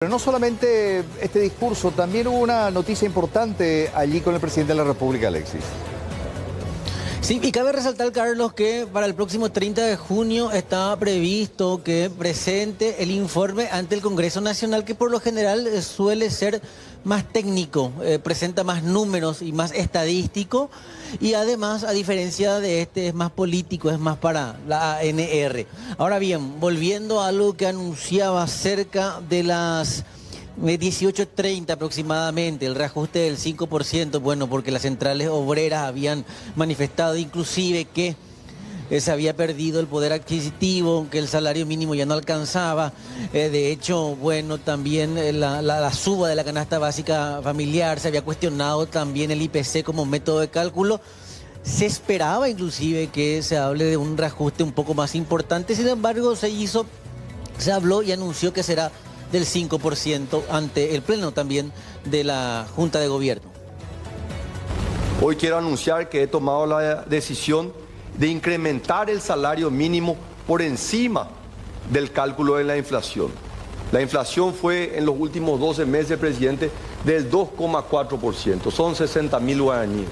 Pero no solamente este discurso, también hubo una noticia importante allí con el presidente de la República, Alexis. Sí, y cabe resaltar, Carlos, que para el próximo 30 de junio está previsto que presente el informe ante el Congreso Nacional, que por lo general suele ser más técnico, presenta más números y más estadístico, y además, a diferencia de este, es más político, es más para la ANR. Ahora bien, volviendo a algo que anunciaba cerca de las 18:30 aproximadamente, el reajuste del 5%, bueno, porque las centrales obreras habían manifestado inclusive que se había perdido el poder adquisitivo, que el salario mínimo ya no alcanzaba. De hecho, bueno, también la suba de la canasta básica familiar, se había cuestionado también el IPC como método de cálculo. Se esperaba inclusive que se hable de un reajuste un poco más importante, sin embargo se habló y anunció que será del 5% ante el pleno también de la Junta de Gobierno. Hoy quiero anunciar que he tomado la decisión de incrementar el salario mínimo por encima del cálculo de la inflación. La inflación fue en los últimos 12 meses, presidente, del 2,4%, son 60.000 guaraníes.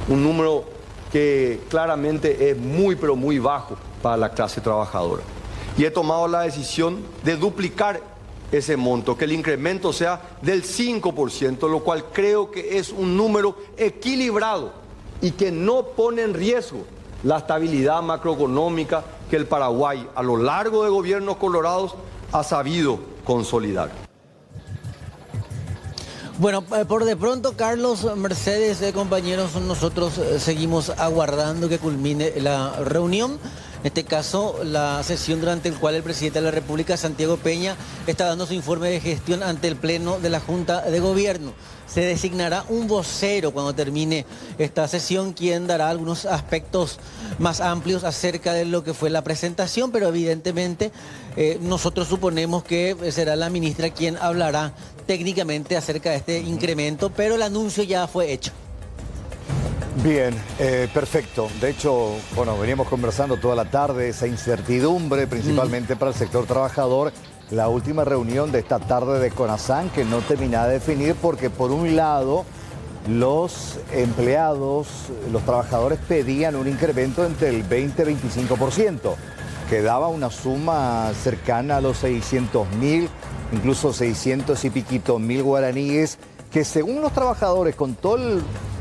Un número que claramente es muy, pero muy bajo para la clase trabajadora. Y he tomado la decisión de duplicar ese monto, que el incremento sea del 5%, lo cual creo que es un número equilibrado y que no pone en riesgo la estabilidad macroeconómica que el Paraguay, a lo largo de gobiernos colorados, ha sabido consolidar. Bueno, por de pronto, Carlos, Mercedes, compañeros, nosotros seguimos aguardando que culmine la reunión. En este caso, la sesión durante la cual el presidente de la República, Santiago Peña, está dando su informe de gestión ante el Pleno de la Junta de Gobierno. Se designará un vocero cuando termine esta sesión, quien dará algunos aspectos más amplios acerca de lo que fue la presentación, pero evidentemente nosotros suponemos que será la ministra quien hablará técnicamente acerca de este incremento, pero el anuncio ya fue hecho. Bien, perfecto. De hecho, bueno, veníamos conversando toda la tarde, esa incertidumbre, principalmente para el sector trabajador. La última reunión de esta tarde de CONASAN, que no terminaba de definir porque, por un lado, los empleados, los trabajadores pedían un incremento entre el 20 y 25%, que daba una suma cercana a los 600.000, incluso 600 y piquito mil guaraníes, que según los trabajadores, con todo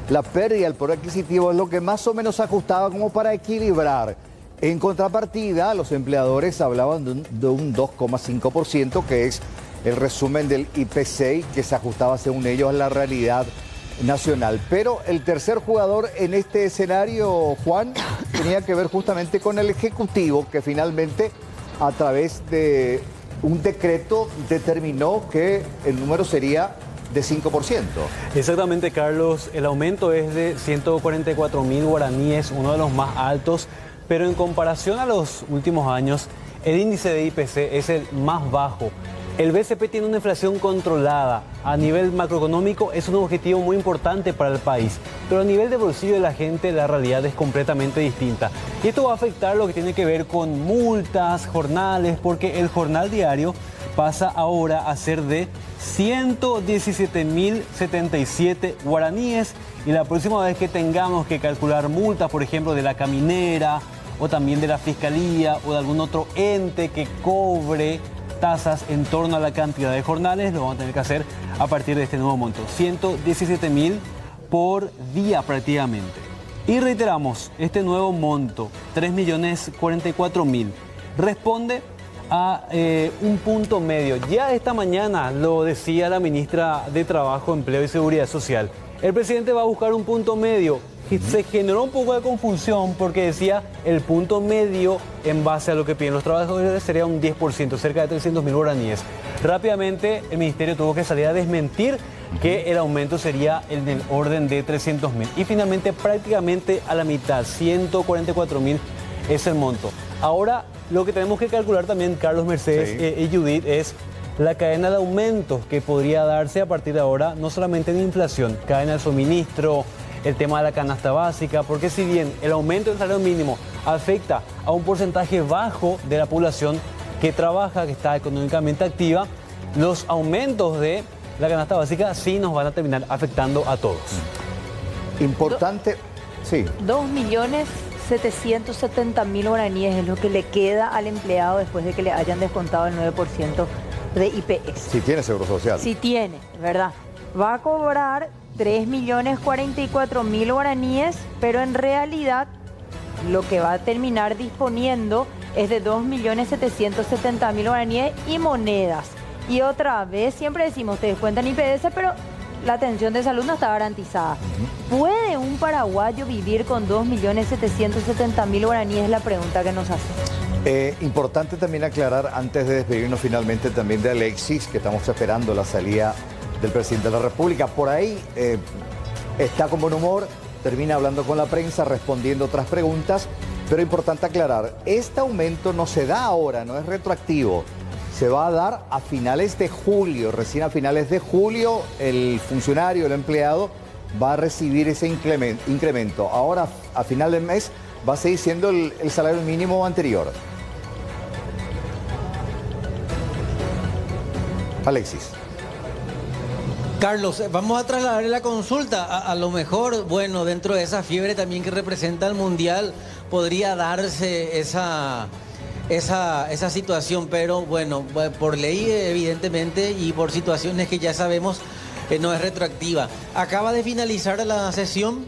la pérdida del poder adquisitivo, es lo que más o menos ajustaba como para equilibrar. En contrapartida, los empleadores hablaban de un 2,5%, que es el resumen del IPC, que se ajustaba según ellos a la realidad nacional. Pero el tercer jugador en este escenario, Juan, tenía que ver justamente con el Ejecutivo, que finalmente, a través de un decreto, determinó que el número sería de 5%. Exactamente, Carlos. El aumento es de 144.000 guaraníes, uno de los más altos, pero en comparación a los últimos años, el índice de IPC es el más bajo. El BCP tiene una inflación controlada. A nivel macroeconómico es un objetivo muy importante para el país, pero a nivel de bolsillo de la gente la realidad es completamente distinta. Y esto va a afectar lo que tiene que ver con multas, jornales, porque el jornal diario pasa ahora a ser de 117.077 guaraníes, y la próxima vez que tengamos que calcular multas, por ejemplo, de la caminera o también de la fiscalía o de algún otro ente que cobre tasas en torno a la cantidad de jornales, lo vamos a tener que hacer a partir de este nuevo monto, 117.000 por día prácticamente. Y reiteramos, este nuevo monto, 3.044.000, responde a un punto medio. Ya esta mañana lo decía la ministra de Trabajo, Empleo y Seguridad Social. El presidente va a buscar un punto medio. Se generó un poco de confusión porque decía el punto medio en base a lo que piden los trabajadores sería un 10%, cerca de 300.000 guaraníes. Rápidamente el ministerio tuvo que salir a desmentir que el aumento sería en el orden de 300.000. Y finalmente prácticamente a la mitad, 144.000 es el monto. Ahora lo que tenemos que calcular también, Carlos, Mercedes y Judith, es la cadena de aumentos que podría darse a partir de ahora, no solamente en inflación, cadena de suministro, el tema de la canasta básica, porque si bien el aumento del salario mínimo afecta a un porcentaje bajo de la población que trabaja, que está económicamente activa, los aumentos de la canasta básica sí nos van a terminar afectando a todos. Importante, sí. 2.770.000 guaraníes es lo que le queda al empleado después de que le hayan descontado el 9% de IPS. Si tiene seguro social. Si tiene, ¿verdad? Va a cobrar 3.044.000 guaraníes, pero en realidad lo que va a terminar disponiendo es de 2.770.000 guaraníes y monedas. Y otra vez, siempre decimos, te descuentan IPS, pero la atención de salud no está garantizada. ¿Puede un paraguayo vivir con 2.770.000 guaraníes? Es la pregunta que nos hace. Importante también aclarar, antes de despedirnos finalmente también de Alexis, que estamos esperando la salida del presidente de la República. Por ahí está con buen humor, termina hablando con la prensa, respondiendo otras preguntas, pero importante aclarar, este aumento no se da ahora, no es retroactivo. Se va a dar a finales de julio, recién a finales de julio el funcionario, el empleado, va a recibir ese incremento. Ahora, a final del mes, va a seguir siendo el salario mínimo anterior. Alexis. Carlos, vamos a trasladarle la consulta. A lo mejor, bueno, dentro de esa fiebre también que representa el Mundial, podría darse esa situación, pero bueno, por ley evidentemente y por situaciones que ya sabemos no es retroactiva. Acaba de finalizar la sesión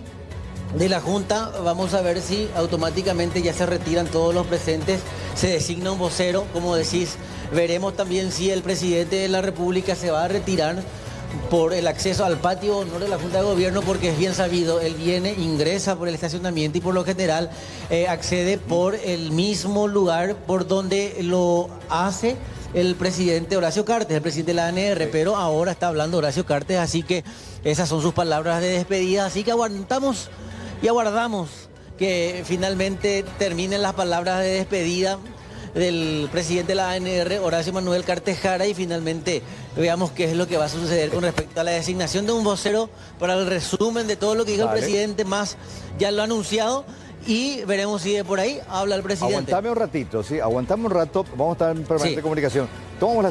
de la Junta, vamos a ver si automáticamente ya se retiran todos los presentes, se designa un vocero, como decís, veremos también si el presidente de la República se va a retirar por el acceso al patio de honor de la Junta de Gobierno, porque es bien sabido, él viene, ingresa por el estacionamiento y por lo general accede por el mismo lugar por donde lo hace el presidente Horacio Cartes, el presidente de la ANR, pero ahora está hablando Horacio Cartes, así que esas son sus palabras de despedida, así que aguantamos y aguardamos que finalmente terminen las palabras de despedida del presidente de la ANR, Horacio Manuel Cartes Jara, y finalmente veamos qué es lo que va a suceder con respecto a la designación de un vocero para el resumen de todo lo que dijo el presidente, más ya lo ha anunciado, y veremos si de por ahí habla el presidente. Aguantame un ratito, sí, aguantame un rato, vamos a estar en permanente comunicación. Tomamos la